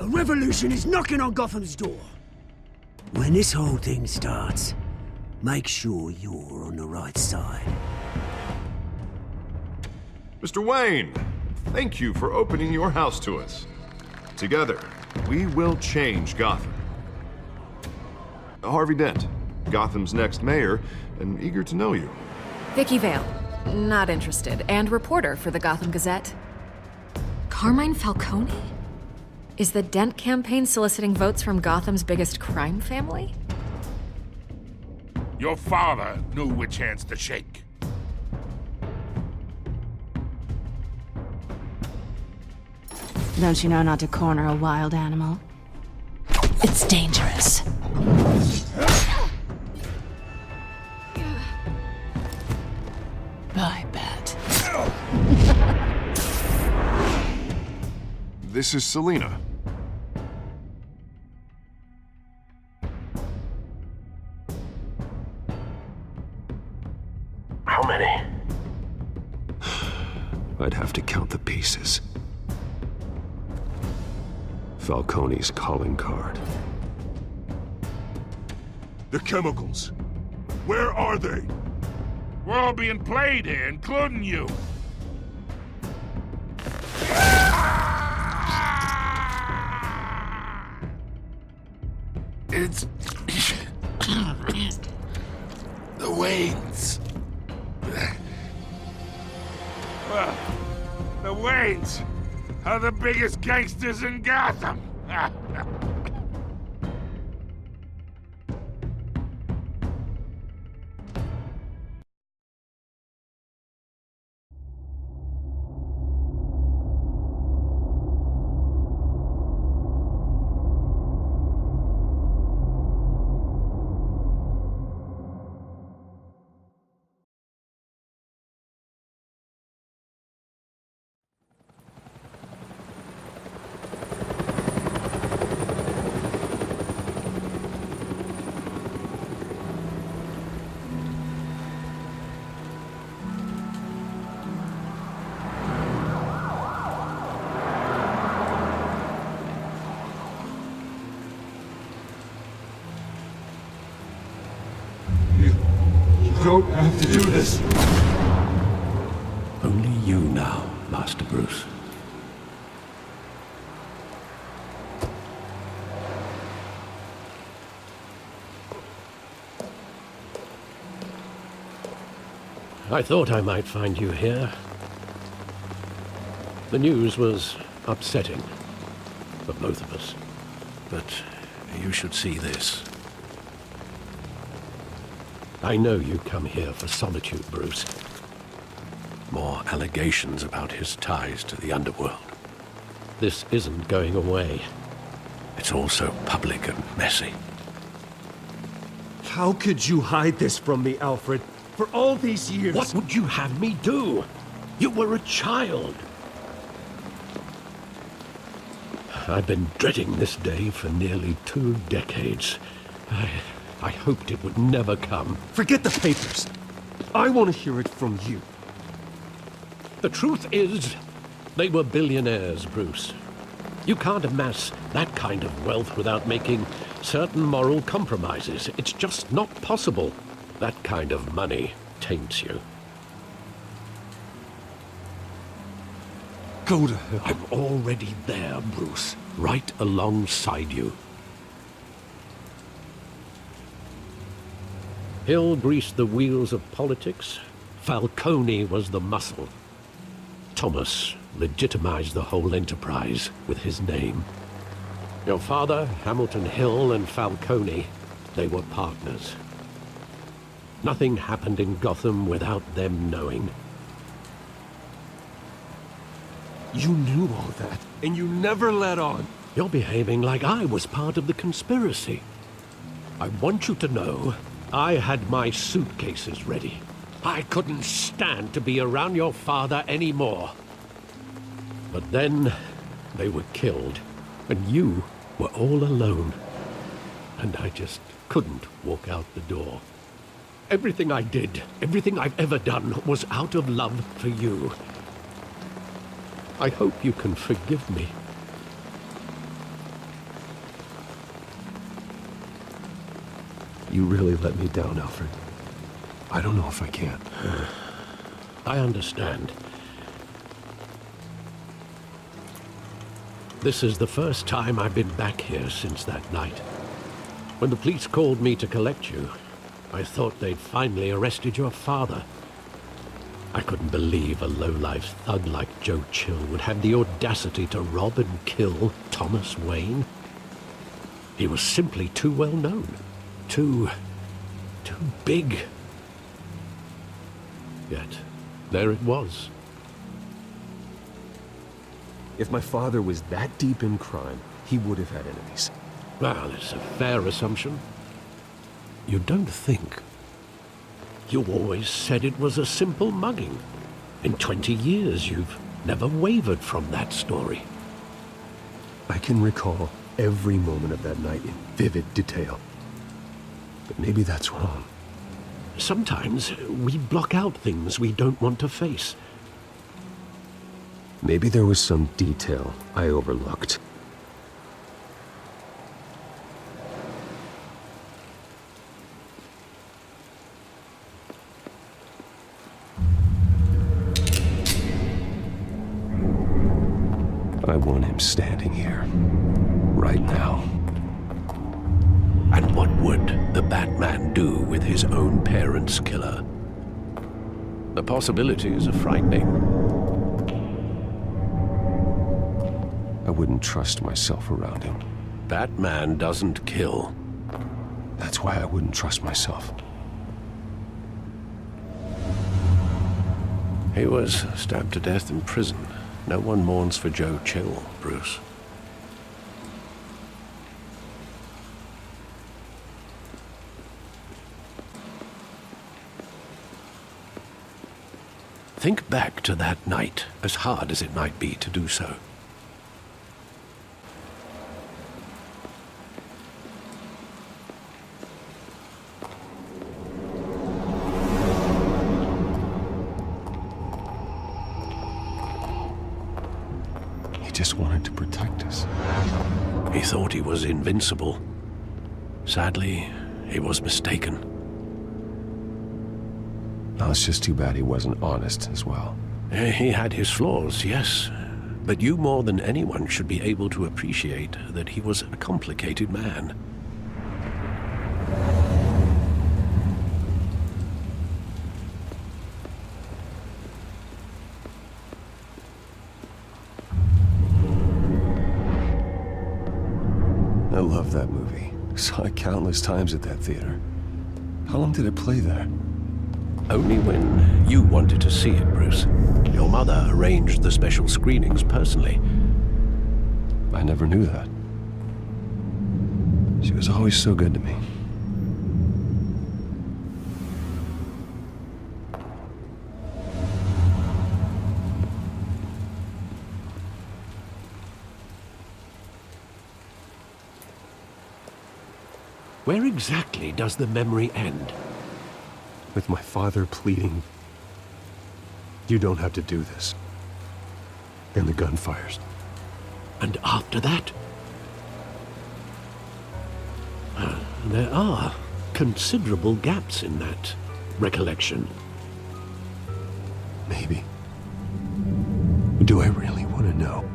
A revolution is knocking on Gotham's door. When this whole thing starts, make sure you're on the right side. Mr. Wayne, thank you for opening your house to us. Together, we will change Gotham. Harvey Dent, Gotham's next mayor, and eager to know you. Vicky Vale, not interested, and reporter for the Gotham Gazette. Carmine Falcone? Is the Dent campaign soliciting votes from Gotham's biggest crime family? Your father knew which hands to shake. Don't you know not to corner a wild animal? It's dangerous. I bet. This is Selina. How many? I'd have to count the pieces. Falcone's calling card. The chemicals. Where are they? We're all being played here, including you. It's... the Waynes. Well, the Waynes are the biggest gangsters in Gotham. You don't have to do this. Only you now, Master Bruce. I thought I might find you here. The news was upsetting for both of us. But you should see this. I know you come here for solitude, Bruce. More allegations about his ties to the underworld. This isn't going away. It's all so public and messy. How could you hide this from me, Alfred? For all these years... What would you have me do? You were a child. I've been dreading this day for nearly 2 decades. I hoped it would never come. Forget the papers. I want to hear it from you. The truth is, they were billionaires, Bruce. You can't amass that kind of wealth without making certain moral compromises. It's just not possible. That kind of money taints you. Go to hell. I'm already there, Bruce. Right alongside you. Hill greased the wheels of politics. Falcone was the muscle. Thomas legitimized the whole enterprise with his name. Your father, Hamilton Hill, and Falcone, they were partners. Nothing happened in Gotham without them knowing. You knew all that, and you never let on. You're behaving like I was part of the conspiracy. I want you to know I had my suitcases ready. I couldn't stand to be around your father anymore. But then they were killed, and you were all alone. And I just couldn't walk out the door. Everything I did, everything I've ever done, was out of love for you. I hope you can forgive me. You really let me down, Alfred. I don't know if I can. I understand. This is the first time I've been back here since that night. When the police called me to collect you, I thought they'd finally arrested your father. I couldn't believe a low-life thug like Joe Chill would have the audacity to rob and kill Thomas Wayne. He was simply too well known. Too big. Yet, there it was. If my father was that deep in crime, he would have had enemies. Well, it's a fair assumption. You don't think? You always said it was a simple mugging. In 20 years, you've never wavered from that story. I can recall every moment of that night in vivid detail. But maybe that's wrong. Sometimes we block out things we don't want to face. Maybe there was some detail I overlooked. I want him standing here, right now. And what would the Batman do with his own parents' killer? The possibilities are frightening. I wouldn't trust myself around him. Batman doesn't kill. That's why I wouldn't trust myself. He was stabbed to death in prison. No one mourns for Joe Chill, Bruce. Think back to that night, as hard as it might be to do so. He just wanted to protect us. He thought he was invincible. Sadly, he was mistaken. Oh, it's just too bad he wasn't honest as well. He had his flaws, yes. But you more than anyone should be able to appreciate that he was a complicated man. I love that movie. Saw it countless times at that theater. How long did it play there? Only when you wanted to see it, Bruce. Your mother arranged the special screenings personally. I never knew that. She was always so good to me. Where exactly does the memory end? With my father pleading, "You don't have to do this." And the gunfires. And after that? There are considerable gaps in that recollection. Maybe. Do I really want to know?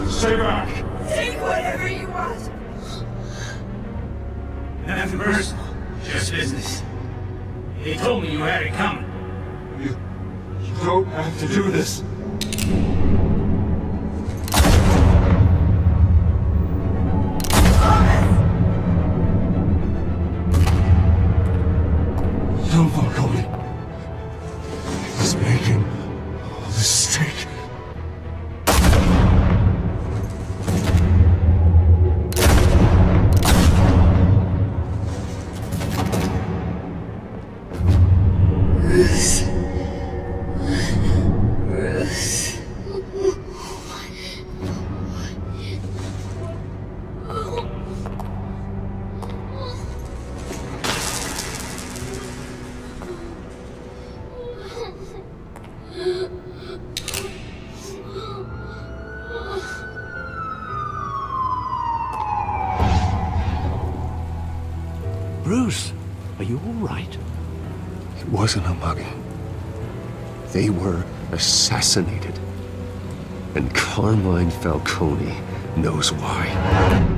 Stay back! Take whatever you want. Nothing personal, just business. He told me you had it coming. You don't have to do this. Don't fuck on me. He's making a mistake. Bruce, are you all right? It wasn't a mugging. They were assassinated. And Carmine Falcone knows why.